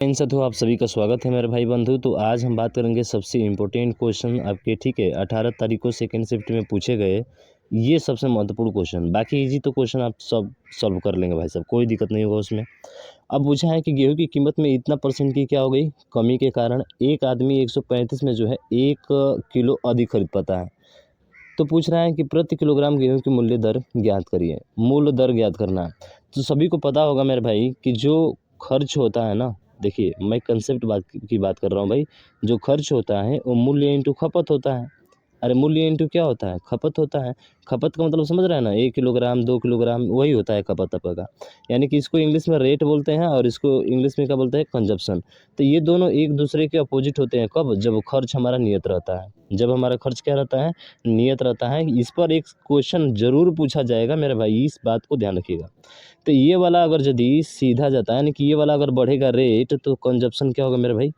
इन साथियों तो आप सभी का स्वागत है मेरे भाई बंधु। तो आज हम बात करेंगे सबसे इम्पोर्टेंट क्वेश्चन आपके, ठीक है, 18 तारीख को सेकेंड शिफ्ट में पूछे गए ये सबसे महत्वपूर्ण क्वेश्चन। बाकी इजी तो क्वेश्चन आप सब सॉल्व कर लेंगे भाई साहब, कोई दिक्कत नहीं होगा उसमें। अब पूछा है कि गेहूं की कीमत में इतना परसेंट की क्या हो गई कमी के कारण एक आदमी 135 में जो है 1 किलो अधिक खरीद पाता है। तो पूछ रहा है कि प्रति किलोग्राम गेहूं की मूल्य दर ज्ञात करिए, मूल्य दर ज्ञात करना है। तो सभी को पता होगा मेरे भाई कि जो खर्च होता है ना, देखिए मैं कंसेप्ट की बात कर रहा हूँ भाई। जो खर्च होता है वो मूल्य इंटू खपत होता है। अरे मूल्य इंटू क्या होता है? खपत होता है। खपत का मतलब समझ रहे हैं ना, 1 किलोग्राम 2 किलोग्राम वही होता है खपत आपका। यानी कि इसको इंग्लिश में रेट बोलते हैं और इसको इंग्लिश में क्या बोलते हैं? कंजप्शन। तो ये दोनों एक दूसरे के अपोजिट होते हैं। कब? जब खर्च हमारा नियत रहता है। जब हमारा खर्च क्या रहता है? नियत रहता है। इस पर एक क्वेश्चन जरूर पूछा जाएगा मेरे भाई, इस बात को ध्यान रखिएगा। तो ये वाला अगर यदि सीधा जाता है, यानी कि ये वाला अगर बढ़ेगा रेट, तो कंजप्शन क्या होगा मेरे भाई?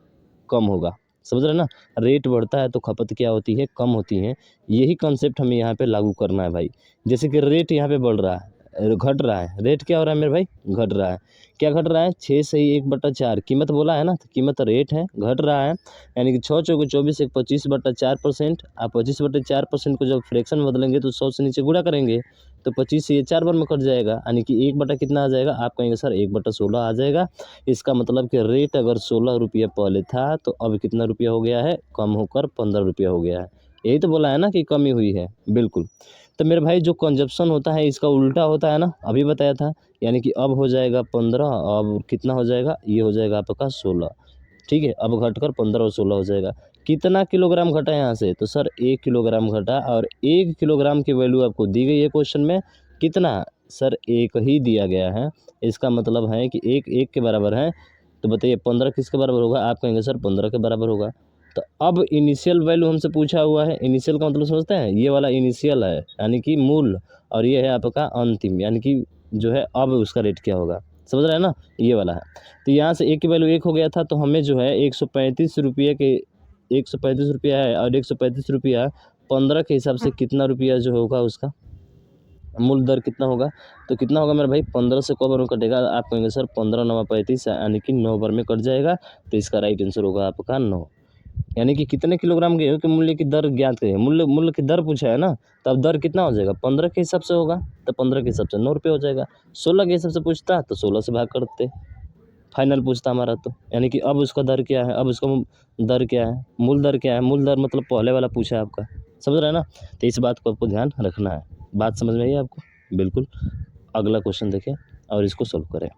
कम होगा। समझ रहे ना? रेट बढ़ता है तो खपत क्या होती है? कम होती है। यही कॉन्सेप्ट हमें यहाँ पे लागू करना है भाई। जैसे कि रेट यहाँ पे बढ़ रहा है, घट रहा है। रेट क्या हो रहा है मेरे भाई? घट रहा है। क्या घट रहा है? 6 से ही 1/4 कीमत बोला है ना, तो कीमत रेट है, घट रहा है। यानी कि 6 चौके 24 एक 25/4%। आप 25/4% को जब फ्रैक्शन में बदलेंगे तो 100 से नीचे गुणा करेंगे तो 25 से ये 4 बार में कट जाएगा। यानी कि 1 बटा कितना आ जाएगा? आप कहेंगे सर 1/16 आ जाएगा। इसका मतलब कि रेट अगर 16 रुपया पहले था तो अब कितना रुपया हो गया है? कम होकर 15 रुपया हो गया है। यही तो बोला है ना कि कमी हुई है। बिल्कुल। तो मेरे भाई जो कंजप्शन होता है इसका उल्टा होता है ना, अभी बताया था। यानी कि अब हो जाएगा 15, अब कितना हो जाएगा? ये हो जाएगा आपका 16। ठीक है, अब घटकर 15 और 16 हो जाएगा। कितना किलोग्राम घटा यहाँ से? तो सर 1 किलोग्राम घटा। और 1 किलोग्राम की वैल्यू आपको दी गई है क्वेश्चन में। कितना? सर 1 ही दिया गया है। इसका मतलब है कि 1 1 के बराबर है। तो बताइए 15 किसके बराबर होगा? आप कहेंगे सर 15 के बराबर होगा। तो अब इनिशियल वैल्यू हमसे पूछा हुआ है। इनिशियल का मतलब समझते हैं? ये वाला इनिशियल है यानी कि मूल, और ये है आपका अंतिम, यानी कि जो है अब उसका रेट क्या होगा। समझ रहे हैं ना? ये वाला है। तो यहाँ से 1 की वैल्यू 1 हो गया था, तो हमें जो है 135 रुपये के 135 रुपया है, और 135 रुपया 15 के हिसाब से कितना रुपया जो होगा उसका मूल दर कितना होगा? तो कितना होगा मेरे भाई? 15 से कब बार कटेगा? आप कहेंगे सर 15 9 35, यानी कि 9 बार में कट जाएगा। तो इसका राइट आंसर होगा आपका 9। यानी कि कितने किलोग्राम गेहूं के मूल्य की दर ज्ञात करें। मूल्य मूल्य की दर पूछा है ना, तो अब दर कितना हो जाएगा? 15 के हिसाब से होगा, तो 15 के हिसाब से 9 रुपये हो जाएगा। 16 के हिसाब से पूछता तो 16 से भाग करते, फाइनल पूछता हमारा। तो यानी कि अब उसका दर क्या है? अब उसका दर क्या है? मूल दर क्या है? मूल दर मतलब पहले वाला पूछा है आपका। समझ रहे हैं ना? तो इस बात को आपको ध्यान रखना है। बात समझ में आई आपको? बिल्कुल। अगला क्वेश्चन देखें और इसको सोल्व करें।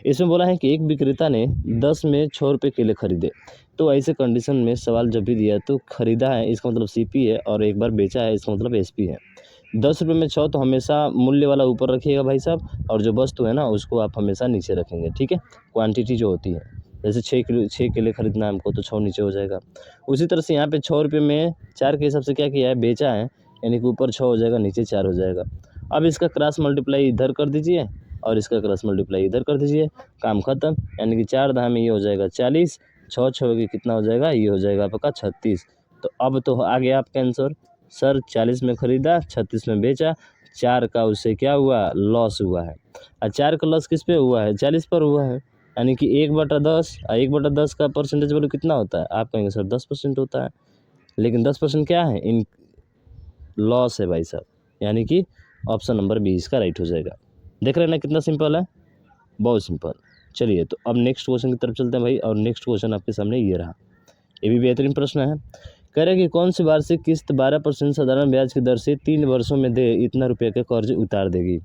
इसमें बोला है कि एक विक्रेता ने 10 में 6 रुपये केले खरीदे। तो ऐसे कंडीशन में सवाल जब भी दिया तो खरीदा है इसका मतलब सीपी है, और एक बार बेचा है इसका मतलब एसपी है। 10 रुपये में 6 तो हमेशा मूल्य वाला ऊपर रखिएगा भाई साहब, और जो वस्तु है ना उसको आप हमेशा नीचे रखेंगे। ठीक है, क्वांटिटी जो होती है, जैसे 6 केले खरीदना है हमको तो 6 नीचे हो जाएगा। उसी तरह से यहाँ पे 6 रुपये में 4 के हिसाब से क्या किया है? बेचा है, यानी कि ऊपर 6 हो जाएगा, नीचे 4 हो जाएगा। अब इसका क्रॉस मल्टीप्लाई इधर कर दीजिए और इसका क्रॉस मल्टीप्लाई इधर कर दीजिए, काम खत्म। यानी कि 4 दाम में ये हो जाएगा 40, 6 6 की कितना हो जाएगा? ये हो जाएगा आपका 36। तो अब तो आ गया आपका आंसर। सर 40 में खरीदा, 36 में बेचा, 4 का उससे क्या हुआ? लॉस हुआ है। और 4 का लॉस किस पे हुआ है? 40 पर हुआ है। यानी कि 1/10, 1/10 का परसेंटेज वैल्यू कितना होता है? आप कहेंगे सर 10% होता है, लेकिन 10% क्या है? इन लॉस है भाई साहब। यानी कि ऑप्शन नंबर बी इसका राइट हो जाएगा। देख रहे हैं ना कितना सिंपल है? बहुत सिंपल। चलिए तो अब नेक्स्ट क्वेश्चन की तरफ चलते हैं भाई, और नेक्स्ट क्वेश्चन आपके सामने ये रहा। ये भी बेहतरीन प्रश्न है। कह रहे हैं कि कौन सी वार्षिक किस्त 12% साधारण ब्याज की दर से 3 वर्षों में दे इतना रुपये का कर्ज उतार देगी?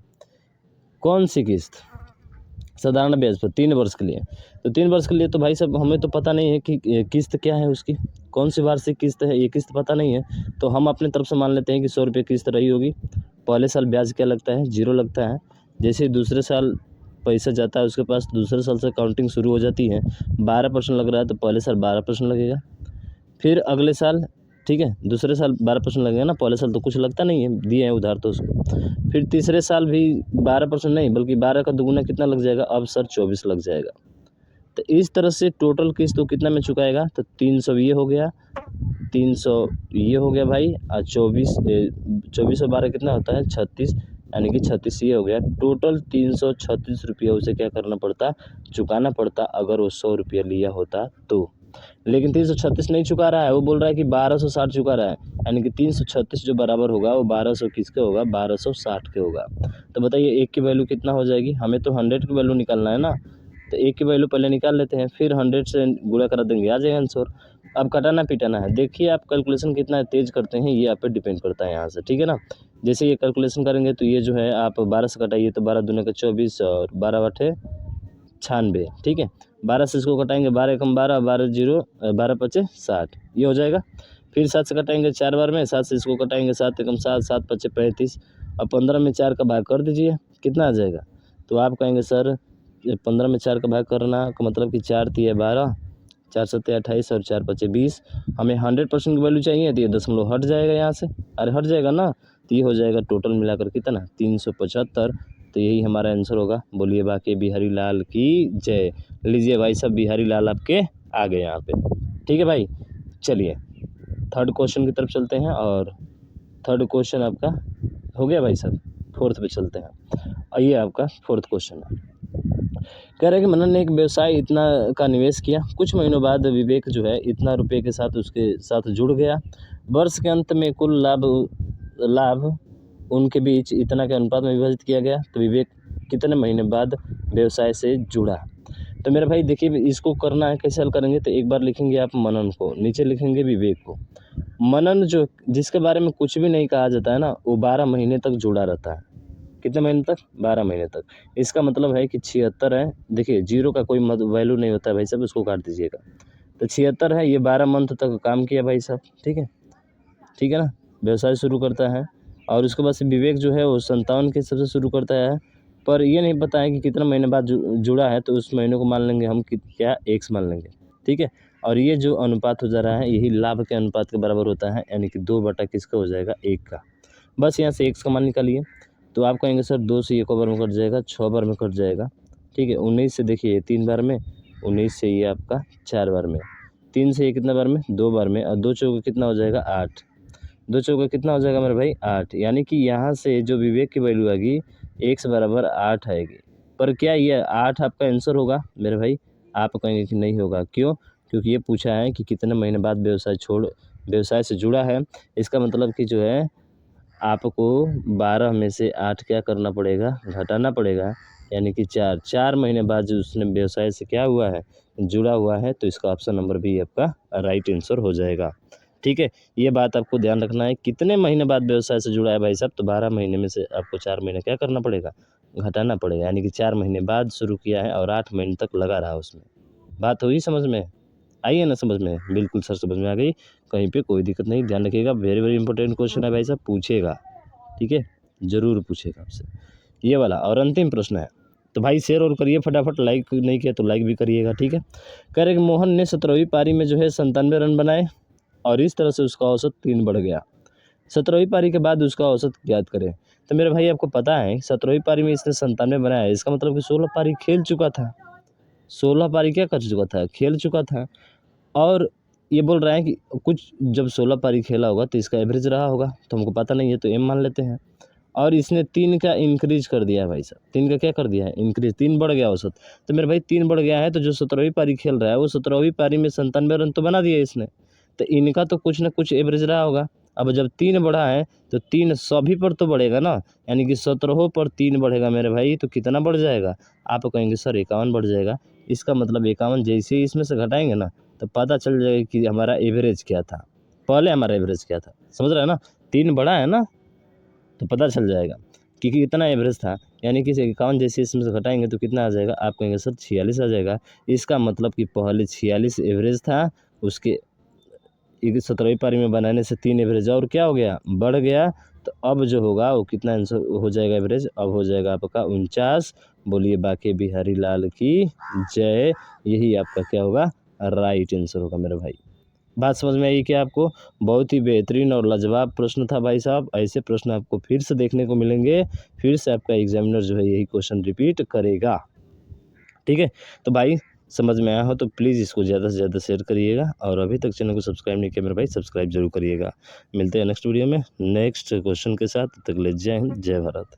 कौन सी किस्त साधारण ब्याज पर 3 वर्ष के लिए? तो 3 वर्ष के लिए तो भाई साहब हमें तो पता नहीं है कि किस्त क्या है उसकी, कौन सी वार्षिक किस्त है, ये किस्त पता नहीं है। तो हम अपने तरफ से मान लेते हैं कि 100 रुपये किस्त रही होगी। पहले साल ब्याज क्या लगता है? 0 लगता है। जैसे दूसरे साल पैसा जाता है उसके पास, दूसरे साल से काउंटिंग शुरू हो जाती है। 12% लग रहा है तो पहले साल 12% लगेगा। फिर अगले साल, ठीक है, दूसरे साल 12% लगेगा ना, पहले साल तो कुछ लगता नहीं है, दिए हैं उधार तो उसको। फिर तीसरे साल भी 12% नहीं, बल्कि 12 का दुगुना कितना लग जाएगा? अब सर 24 लग जाएगा। तो इस तरह से टोटल किस्त तो कितना में चुकाएगा? तो 300 ये हो गया, 300 ये हो गया भाई, और 24 और 12 कितना होता है? 36। यानी कि 36 ये हो गया। टोटल 336 रुपया उसे क्या करना पड़ता, चुकाना पड़ता अगर वो 100 रुपया लिया होता तो। लेकिन 336 नहीं चुका रहा है, वो बोल रहा है कि 1260 चुका रहा है, यानी कि 336 जो बराबर होगा वो 1200 किसके होगा, 1260 के होगा। तो बताइए एक की वैल्यू कितना हो जाएगी, हमें तो 100 की वैल्यू निकालना है ना, तो एक की वैल्यू पहले निकाल लेते हैं, फिर 100 से गुणा करा देंगे, आ जाएगा आंसर। अब कटाना पिटाना है, देखिए आप कैलकुलेशन कितना तेज करते हैं ये आप पे डिपेंड करता है यहाँ से, ठीक है ना। जैसे ये कैलकुलेशन करेंगे तो ये जो है आप 12 से कटाइए तो 12 दूनी का 24 और 12 8 96, ठीक है। 12 से इसको कटाएंगे, 12 एकम 12, 12 जीरो 12 पचे 60, ये हो जाएगा। फिर 7 से कटाएंगे 4 बार में, 7 से इसको कटाएंगे 7 एकम 7, 7 पचे 35 और 15 में 4 का भाग कर दीजिए, कितना आ जाएगा। तो आप कहेंगे सर 15 में 4 का भाग करना का मतलब कि 4 तिया 12, 4 सत्ते 28 और 4 पचे 20, हमें 100% की वैल्यू चाहिए तो ये दशमलव हट जाएगा यहाँ से, अरे हट जाएगा ना, तो ये हो जाएगा टोटल मिलाकर कितना 375। तो यही हमारा आंसर होगा। बोलिए बाकी बिहारी लाल की जय। लीजिए भाई साहब बिहारी लाल आपके आ गए यहाँ पे, ठीक है भाई। चलिए थर्ड क्वेश्चन की तरफ चलते हैं, और थर्ड क्वेश्चन आपका हो गया भाई साहब, फोर्थ पे चलते हैं। आइए आपका फोर्थ क्वेश्चन है, कह रहे हैं कि मनन ने एक व्यवसाय इतना का निवेश किया, कुछ महीनों बाद विवेक जो है इतना रुपये के साथ उसके साथ जुड़ गया, वर्ष के अंत में कुल लाभ उनके बीच इतना के अनुपात में विभाजित किया गया, तो विवेक कितने महीने बाद व्यवसाय से जुड़ा। तो मेरे भाई देखिए इसको करना है, कैसे हल करेंगे, तो एक बार लिखेंगे आप मनन को, नीचे लिखेंगे विवेक को। मनन जो जिसके बारे में कुछ भी नहीं कहा जाता है ना, वो 12 महीने तक जुड़ा रहता है, कितने महीने तक, 12 महीने तक। इसका मतलब है कि 76 है, देखिए जीरो का कोई वैल्यू नहीं होता है भाई साहब, उसको काट दीजिएगा। तो 76 है, ये 12 मंथ तक काम किया भाई साहब, ठीक है, ठीक है ना। व्यवसाय शुरू करता है और उसके बाद से विवेक जो है वो 57 के हिसाब से शुरू करता है, पर ये नहीं पता है कि कितना महीने बाद जुड़ा है, तो उस महीने को मान लेंगे हम क्या एक्स मान लेंगे, ठीक है। और ये जो अनुपात हो जा रहा है यही लाभ के अनुपात के बराबर होता है, यानी कि 2 बटा किसका हो जाएगा, 1 का। बस यहाँ से एक्स का मान निकालिए, तो आप कहेंगे सर 2 से 1 बार में कट जाएगा, 6 बार में कट जाएगा, ठीक है। 19 से देखिए 3 बार में, 19 से ये आपका 4 बार में, 3 से ये कितना बार में, 2 बार में, और 2 चौके कितना हो जाएगा 8, 2 चौके कितना हो जाएगा मेरे भाई 8, यानी कि यहाँ से जो विवेक की वैल्यू आएगी एक्स बराबर 8 आएगी। पर क्या ये 8 आपका आंसर होगा मेरे भाई, आप कहेंगे कि नहीं होगा, क्यों, क्योंकि ये पूछा है कि कितने महीने बाद व्यवसाय से जुड़ा है, इसका मतलब कि जो है आपको 12 में से 8 क्या करना पड़ेगा, घटाना पड़ेगा, यानी कि 4 महीने बाद जो उसने व्यवसाय से क्या हुआ है, जुड़ा हुआ है, तो इसका ऑप्शन नंबर भी आपका राइट आंसर हो जाएगा, ठीक है। ये बात आपको ध्यान रखना है, कितने महीने बाद व्यवसाय से जुड़ा है भाई साहब, तो 12 महीने में से आपको 4 महीने क्या करना पड़ेगा, घटाना पड़ेगा, यानी कि 4 महीने बाद शुरू किया है और 8 महीने तक लगा रहा उसमें। बात हुई समझ में, आई है ना समझ में, बिल्कुल सर समझ में आ गई, कहीं पे कोई दिक्कत नहीं, ध्यान रखिएगा, वेरी वेरी इंपॉर्टेंट क्वेश्चन है भाई साहब, पूछेगा, ठीक है, ज़रूर पूछेगा आपसे ये वाला। और अंतिम प्रश्न है, तो भाई शेयर और करिए फटाफट, लाइक नहीं किया तो लाइक भी करिएगा, ठीक है। कह रहे कि मोहन ने 17वीं पारी में जो है 97 रन बनाए और इस तरह से उसका औसत 3 बढ़ गया, 17वीं पारी के बाद उसका औसत ज्ञात करें। तो मेरे भाई आपको पता है 17वीं पारी में इसने 97 बनाया, इसका मतलब कि 16 पारी खेल चुका था, 16 पारी क्या कर चुका था, खेल चुका था। और ये बोल रहा है कि कुछ जब 16 पारी खेला होगा तो इसका एवरेज रहा होगा, तो हमको पता नहीं है, तो एम मान लेते हैं। और इसने 3 का इंक्रीज कर दिया है भाई साहब, 3 का क्या कर दिया है, इंक्रीज, 3 बढ़ गया औसत। तो मेरे भाई 3 बढ़ गया है, तो जो 17वीं पारी खेल रहा है वो 17वीं पारी में 97 रन तो बना दिया इसने, तो इनका तो कुछ ना कुछ एवरेज रहा होगा। अब जब 3 बढ़ा है तो 3 सभी पर तो बढ़ेगा ना, यानी कि 17 पर 3 बढ़ेगा मेरे भाई, तो कितना बढ़ जाएगा, आप कहेंगे सर 51 बढ़ जाएगा। इसका मतलब 51 जैसे ही इसमें से घटाएंगे ना तो पता चल जाएगा कि हमारा एवरेज क्या था, पहले हमारा एवरेज क्या था, समझ रहे हैं ना। 3 बढ़ा है ना तो पता चल जाएगा कि कितना एवरेज था, यानी कि 51 जैसे इसमें से घटाएंगे तो कितना आ जाएगा, आप कहेंगे सर 46 आ जाएगा। इसका मतलब कि पहले 46 एवरेज था, उसके 17वीं पारी में बनाने से 3 एवरेज और क्या हो गया, बढ़ गया। तो अब जो होगा वो कितना आंसर हो जाएगा एवरेज, अब हो जाएगा आपका 49। बोलिए बाके बिहारी लाल की जय, यही आपका क्या होगा, राइट आंसर होगा मेरे भाई। बात समझ में आई क्या आपको, बहुत ही बेहतरीन और लाजवाब प्रश्न था भाई साहब, ऐसे प्रश्न आपको फिर से देखने को मिलेंगे, फिर से आपका एग्जामिनर जो है यही क्वेश्चन रिपीट करेगा, ठीक है। तो भाई समझ में आया हो तो प्लीज़ इसको ज़्यादा से ज़्यादा शेयर करिएगा, और अभी तक चैनल को सब्सक्राइब नहीं किया मेरे भाई सब्सक्राइब जरूर करिएगा। मिलते हैं नेक्स्ट वीडियो में नेक्स्ट क्वेश्चन के साथ, तब तक के लिए जय हिंद जय भारत।